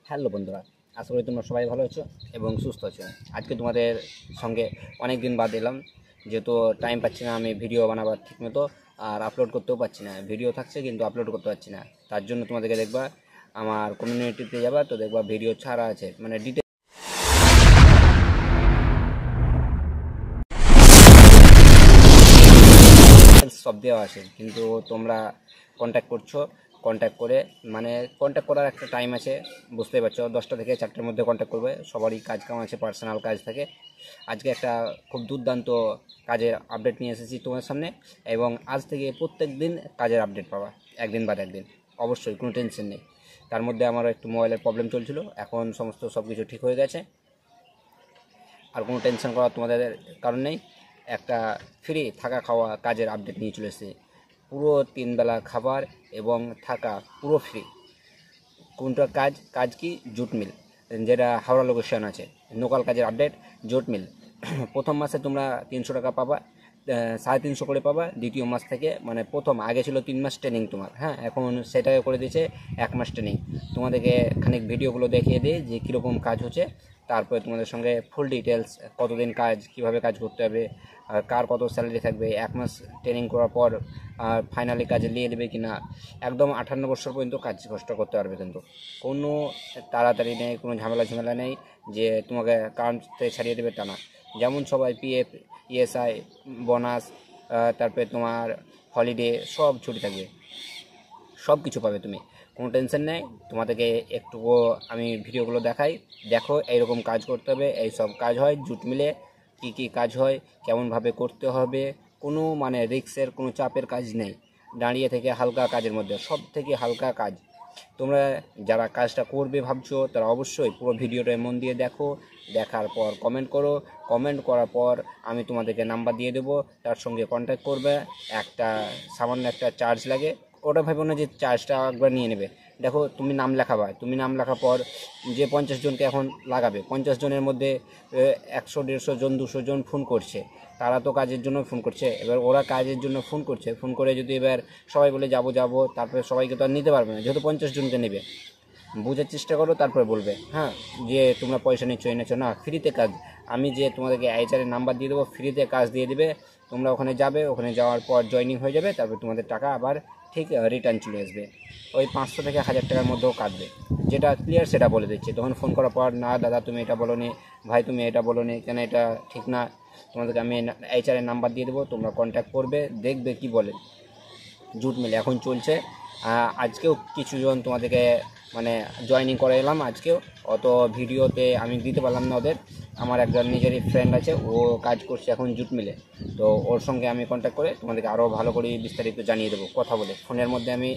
Hello বন্ধুরা, আশা করি তোমরা সবাই ভালো আছো এবং সুস্থ আছো। আজকে তোমাদের সঙ্গে অনেক দিন বাদ এলাম, যেহেতু টাইম পাচ্ছি না আমি ভিডিও বানাবার ঠিকমতো, আর আপলোড করতেও পারছি না। ভিডিও থাকছে কিন্তু আপলোড করতে পারছি না। তার জন্য তোমাদেরকে দেখবা আমার কমিউনিটিতে যাবা, তো দেখবা ভিডিও ছাড়া আছে, মানে ডিটেলস সব দেওয়া আছে, কিন্তু তোমরা কন্ট্যাক্ট করছো। কন্ট্যাক্ট করে মানে কন্ট্যাক্ট করার একটা টাইম আছে, বুঝতেই পারছো, 10টা থেকে 4টার মধ্যে কন্ট্যাক্ট করবে। সবারই কাজ কাম আছে, পার্সোনাল কাজ থাকে। আজকে একটা খুব দুর্দান্ত কাজের আপডেট নিয়ে এসেছি তোমার সামনে, এবং আজ থেকে প্রত্যেক দিন কাজের আপডেট পাবা, একদিন বাদ একদিন। অবশ্যই কোনো টেনশন নেই। তার মধ্যে আমারও একটু মোবাইলের প্রবলেম চলছিল, এখন সমস্ত সব কিছু ঠিক হয়ে গেছে। আর কোনো টেনশন করার তোমাদের কারণ নেই। একটা ফ্রি থাকা খাওয়া কাজের আপডেট নিয়ে চলে এসেছি। পুরো 3 বেলা খাবার এবং থাকা পুরো ফ্রি। কোনটা কাজ কি? জুট মিল, যেটা হাওড়া লোকেশন আছে। লোকাল কাজের আপডেট, জুট মিল। প্রথম মাসে তোমরা 300 টাকা পাবা, 350 করে পাবা। দ্বিতীয় মাস থেকে মানে আগে ছিল 3 মাস ট্রেনিং তোমার, হ্যাঁ, এখন সেটাকে করে দিয়েছে 1 মাস ট্রেনিং। তোমাদেরকে খানিক ভিডিওগুলো দেখিয়ে দিই যে কীরকম কাজ হচ্ছে, তারপরে তোমাদের সঙ্গে ফুল ডিটেলস, কতদিন কাজ, কিভাবে কাজ করতে হবে, আর কার কত স্যালারি থাকবে, 1 মাস ট্রেনিং করার পর ফাইনালি কাজে নিয়ে নেবে কি না। একদম 58 বছর পর্যন্ত কাজ কষ্ট করতে পারবে, কিন্তু কোনো তাড়াতাড়ি নেই, কোনো ঝামেলা নেই যে তোমাকে কারণ থেকে ছাড়িয়ে দেবে তা না। যেমন সবাই পিএফ, ইএসআই, বোনাস, তারপরে তোমার হলিডে, সব ছুটি থাকবে, সব কিছু পাবে তুমি, কোনো টেনশন নেই। তোমাদেরকে একটুকু আমি ভিডিওগুলো দেখাই, দেখো এইরকম কাজ করতে হবে। এই সব কাজ হয় জুট মিলে। কী কাজ হয়, কেমনভাবে করতে হবে, কোনো মানে রিস্কের কোনো চাপের কাজ নেই। দাঁড়িয়ে থেকে হালকা কাজের মধ্যে, সব থেকে হালকা কাজ। তোমরা যারা কাজটা করবে ভাবছো, তারা অবশ্যই পুরো ভিডিওটা মন দিয়ে দেখো। দেখার পর কমেন্ট করো। কমেন্ট করার পর আমি তোমাদেরকে নাম্বার দিয়ে দেবো, তার সঙ্গে কন্ট্যাক্ট করবে। সামান্য একটা চার্জ লাগে, ওটা ভেবো না যে চার্জটা একবার নিয়ে নেবে। দেখো, তুমি নাম লেখাবা, তুমি নাম লেখার পর যে 50 জনকে এখন লাগাবে, 50 জনের মধ্যে 100, 150 জন, 200 জন ফোন করছে। তারা তো কাজের জন্য ফোন করছে। এবার ওরা কাজের জন্য ফোন করছে, ফোন করে যদি এবার সবাই বলে যাবো, তারপরে সবাইকে তো আর নিতে পারবে না, যেহেতু 50 জনকে নেবে। বোঝার চেষ্টা করো, তারপরে বলবে হ্যাঁ যে তোমরা পয়সা এনেছো না, ফ্রিতে কাজ। আমি যে তোমাদেরকে এইচআরের নাম্বার দিয়ে দেবো, ফ্রিতে কাজ দিয়ে দেবে। তোমরা ওখানে যাবে, ওখানে যাওয়ার পর জয়েনিং হয়ে যাবে, তারপর তোমাদের টাকা আবার ঠিক রিটার্ন চলে আসবে। ওই 500 থেকে 1000 টাকার মধ্যেও কাটবে। যেটা ক্লিয়ার সেটা বলে দিচ্ছি। তখন ফোন করার পর, না দাদা তুমি এটা বলো নি, ভাই তুমি এটা বলো নি, কেন এটা ঠিক না। তোমাদেরকে আমি এইচআরের নাম্বার দিয়ে দেবো, তোমরা কন্ট্যাক্ট করবে, দেখবে কি বলে। জুট মিল এখন চলছে। আজকেও কিছুজন তোমাদেরকে মানে জয়েনিং করে এলাম আজকেও। অত ভিডিওতে আমি দিতে পারলাম না ওদের। আমার একজন নিজেরই ফ্রেন্ড আছে, ও কাজ করছে এখন জুট মিলে। তো ওর সঙ্গে আমি কন্ট্যাক্ট করে তোমাদেরকে আরও ভালো করে বিস্তারিত জানিয়ে দেবো, কথা বলে। ফোনের মধ্যে আমি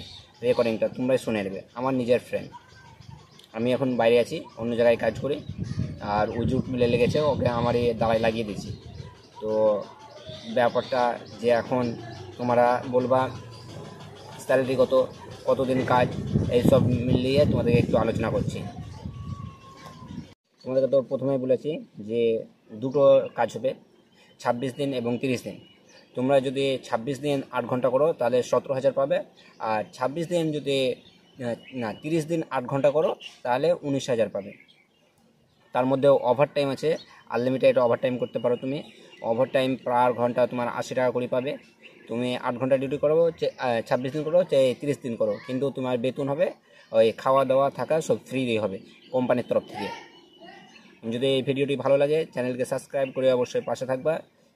রেকর্ডিংটা তোমরাই শুনে নেবে। আমার নিজের ফ্রেন্ড, আমি এখন বাইরে আছি, অন্য জায়গায় কাজ করি। আর ও জুট মিলে লেগেছে, ওকে আমারই দাঁড়ায় লাগিয়ে দিয়েছি। তো ব্যাপারটা যে এখন তোমরা বলবা স্যালারি কতদিন কাজ, এইসব মিলিয়ে তোমাদেরকে একটু আলোচনা করছি। তোমাদেরকে তো প্রথমেই বলেছি যে দুটো কাজ হবে, 26 দিন এবং 30 দিন। তোমরা যদি 26 দিন 8 ঘন্টা করো তাহলে 17,000 পাবে। আর 26 দিন যদি 30 দিন 8 ঘন্টা করো তাহলে 19,000 পাবে। তার মধ্যেও ওভার টাইম আছে, আনলিমিটেড ওভার টাইম করতে পারো তুমি। ওভার টাইম পার ঘন্টা তোমার 80 টাকা করে পাবে। তুমি 8 ঘন্টা ডিউটি করো, 26 দিন করো, 30 দিন করো, কিন্তু তোমার বেতন হবে ওই খাওয়া দাওয়া থাকা সব ফ্রি হবে কোম্পানির তরফ থেকে। যদি এই ভিডিওটি ভালো লাগে, চ্যানেলকে সাবস্ক্রাইব করে অবশ্যই পাশে থাকবা।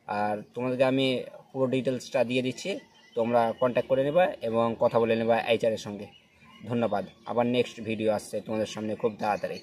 আর তোমাদেরকে আমি পুরো ডিটেলসটা দিয়ে দিচ্ছি, তোমরা কন্ট্যাক্ট করে নেবা এবং কথা বলে নেবা এইচআরের সঙ্গে। ধন্যবাদ। আবার নেক্সট ভিডিও আসছে তোমাদের সামনে খুব তাড়াতাড়ি।